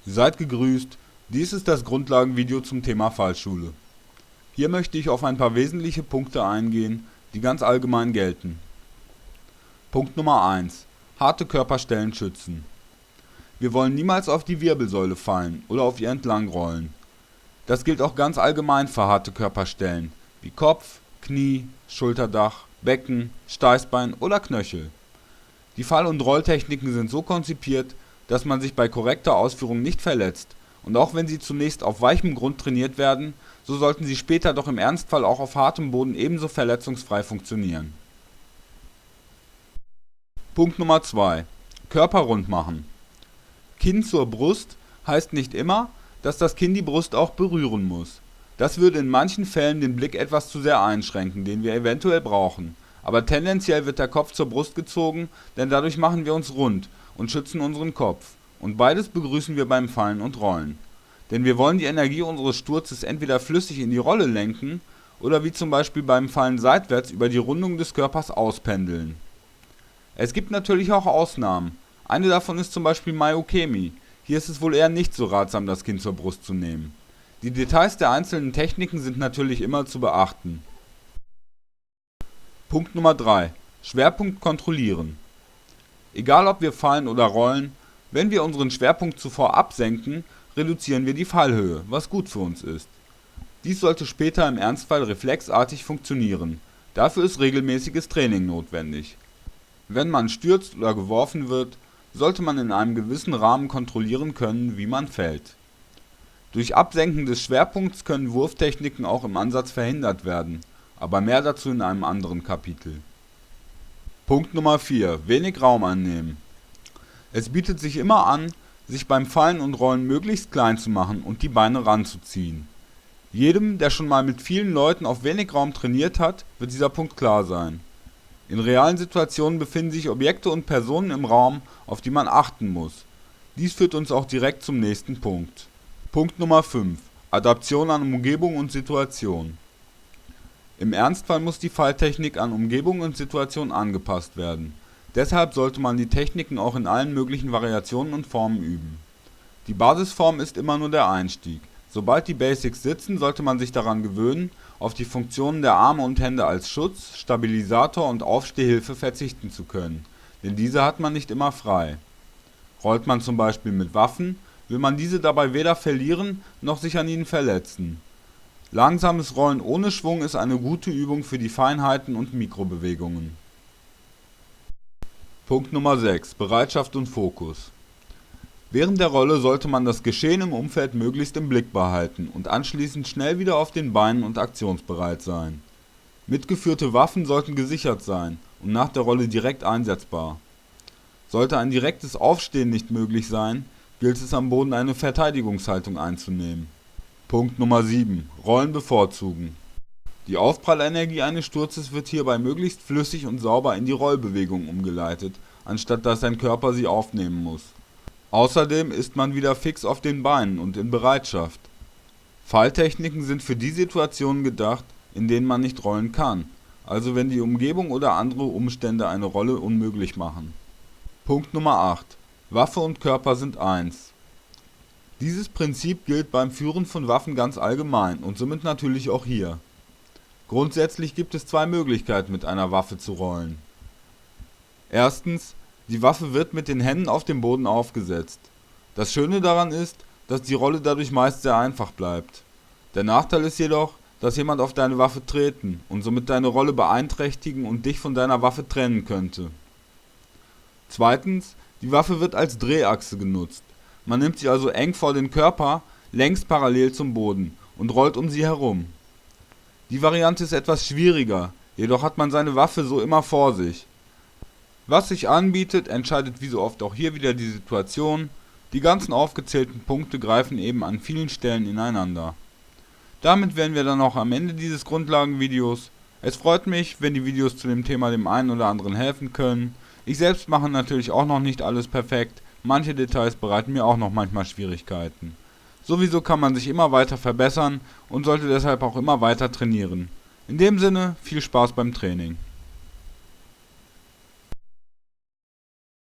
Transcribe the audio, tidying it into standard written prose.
Seid gegrüßt, dies ist das Grundlagenvideo zum Thema Fallschule. Hier möchte ich auf ein paar wesentliche Punkte eingehen, die ganz allgemein gelten. Punkt Nummer 1. Harte Körperstellen schützen. Wir wollen niemals auf die Wirbelsäule fallen oder auf ihr entlang rollen. Das gilt auch ganz allgemein für harte Körperstellen, wie Kopf, Knie, Schulterdach, Becken, Steißbein oder Knöchel. Die Fall- und Rolltechniken sind so konzipiert, dass man sich bei korrekter Ausführung nicht verletzt, und auch wenn sie zunächst auf weichem Grund trainiert werden, so sollten sie später doch im Ernstfall auch auf hartem Boden ebenso verletzungsfrei funktionieren. Punkt Nummer 2. Körper rund machen. Kinn zur Brust heißt nicht immer, dass das Kinn die Brust auch berühren muss. Das würde in manchen Fällen den Blick etwas zu sehr einschränken, den wir eventuell brauchen. Aber tendenziell wird der Kopf zur Brust gezogen, denn dadurch machen wir uns rund und schützen unseren Kopf. Und beides begrüßen wir beim Fallen und Rollen. Denn wir wollen die Energie unseres Sturzes entweder flüssig in die Rolle lenken oder wie zum Beispiel beim Fallen seitwärts über die Rundung des Körpers auspendeln. Es gibt natürlich auch Ausnahmen. Eine davon ist zum Beispiel Myokemi. Hier ist es wohl eher nicht so ratsam, das Kinn zur Brust zu nehmen. Die Details der einzelnen Techniken sind natürlich immer zu beachten. Punkt Nummer 3. Schwerpunkt kontrollieren. Egal ob wir fallen oder rollen, wenn wir unseren Schwerpunkt zuvor absenken, reduzieren wir die Fallhöhe, was gut für uns ist. Dies sollte später im Ernstfall reflexartig funktionieren. Dafür ist regelmäßiges Training notwendig. Wenn man stürzt oder geworfen wird, sollte man in einem gewissen Rahmen kontrollieren können, wie man fällt. Durch Absenken des Schwerpunkts können Wurftechniken auch im Ansatz verhindert werden, aber mehr dazu in einem anderen Kapitel. Punkt Nummer 4. Wenig Raum annehmen. Es bietet sich immer an, sich beim Fallen und Rollen möglichst klein zu machen und die Beine ranzuziehen. Jedem, der schon mal mit vielen Leuten auf wenig Raum trainiert hat, wird dieser Punkt klar sein. In realen Situationen befinden sich Objekte und Personen im Raum, auf die man achten muss. Dies führt uns auch direkt zum nächsten Punkt. Punkt Nummer 5. Adaption an Umgebung und Situation. Im Ernstfall muss die Falltechnik an Umgebung und Situation angepasst werden. Deshalb sollte man die Techniken auch in allen möglichen Variationen und Formen üben. Die Basisform ist immer nur der Einstieg. Sobald die Basics sitzen, sollte man sich daran gewöhnen, auf die Funktionen der Arme und Hände als Schutz, Stabilisator und Aufstehhilfe verzichten zu können, denn diese hat man nicht immer frei. Rollt man zum Beispiel mit Waffen, will man diese dabei weder verlieren noch sich an ihnen verletzen. Langsames Rollen ohne Schwung ist eine gute Übung für die Feinheiten und Mikrobewegungen. Punkt Nummer 6. Bereitschaft und Fokus. Während der Rolle sollte man das Geschehen im Umfeld möglichst im Blick behalten und anschließend schnell wieder auf den Beinen und aktionsbereit sein. Mitgeführte Waffen sollten gesichert sein und nach der Rolle direkt einsetzbar. Sollte ein direktes Aufstehen nicht möglich sein, gilt es am Boden eine Verteidigungshaltung einzunehmen. Punkt Nummer 7. Rollen bevorzugen. Die Aufprallenergie eines Sturzes wird hierbei möglichst flüssig und sauber in die Rollbewegung umgeleitet, anstatt dass sein Körper sie aufnehmen muss. Außerdem ist man wieder fix auf den Beinen und in Bereitschaft. Falltechniken sind für die Situationen gedacht, in denen man nicht rollen kann, also wenn die Umgebung oder andere Umstände eine Rolle unmöglich machen. Punkt Nummer 8. Waffe und Körper sind eins. Dieses Prinzip gilt beim Führen von Waffen ganz allgemein und somit natürlich auch hier. Grundsätzlich gibt es zwei Möglichkeiten, mit einer Waffe zu rollen. Erstens, die Waffe wird mit den Händen auf dem Boden aufgesetzt. Das Schöne daran ist, dass die Rolle dadurch meist sehr einfach bleibt. Der Nachteil ist jedoch, dass jemand auf deine Waffe treten und somit deine Rolle beeinträchtigen und dich von deiner Waffe trennen könnte. Zweitens, die Waffe wird als Drehachse genutzt. Man nimmt sie also eng vor den Körper, längs parallel zum Boden und rollt um sie herum. Die Variante ist etwas schwieriger, jedoch hat man seine Waffe so immer vor sich. Was sich anbietet, entscheidet wie so oft auch hier wieder die Situation. Die ganzen aufgezählten Punkte greifen eben an vielen Stellen ineinander. Damit wären wir dann auch am Ende dieses Grundlagenvideos. Es freut mich, wenn die Videos zu dem Thema dem einen oder anderen helfen können. Ich selbst mache natürlich auch noch nicht alles perfekt. Manche Details bereiten mir auch noch manchmal Schwierigkeiten. Sowieso kann man sich immer weiter verbessern und sollte deshalb auch immer weiter trainieren. In dem Sinne, viel Spaß beim Training.